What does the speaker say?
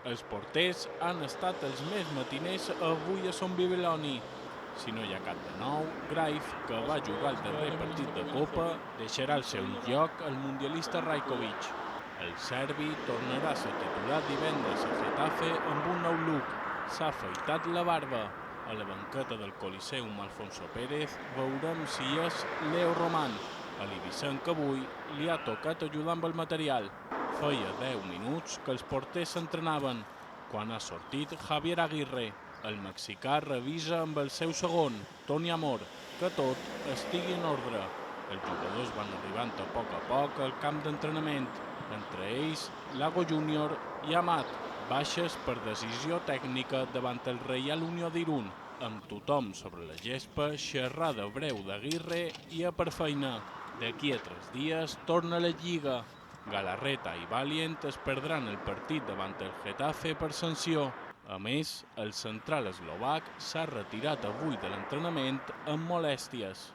Els porters han estat els més matiners avui a Son Bibiloni. Si no hi ha cap de nou, Graif, que va jugar el darrer partit de Copa, deixarà el seu lloc al mundialista Rajkovic. El serbi tornarà a ser titular divendres a Getafe amb un nou look. S'ha afaitat la barba. A la banqueta del Coliseum Alfonso Pérez veurem si és Leo Roman. A l'Ibicenc avui li ha tocat ajudar amb el material. Feia 10 minuts que els porters s'entrenaven, quan ha sortit Javier Aguirre. El mexicà revisa amb el seu segon, Toni Amor, que tot estigui en ordre. Els jugadors van arribant a poc al camp d'entrenament, entre ells Lago Júnior i Amat, baixes per decisió tècnica davant el Reial Unió d'Irún. Amb tothom sobre la gespa, xerrada breu d'Aguirre i a per feina. D'aquí a 3 dies torna la Lliga. Galarreta i Valiant es perdran el partit davant el Getafe per sanció. A més, el central eslovac s'ha retirat avui de l'entrenament amb molèsties.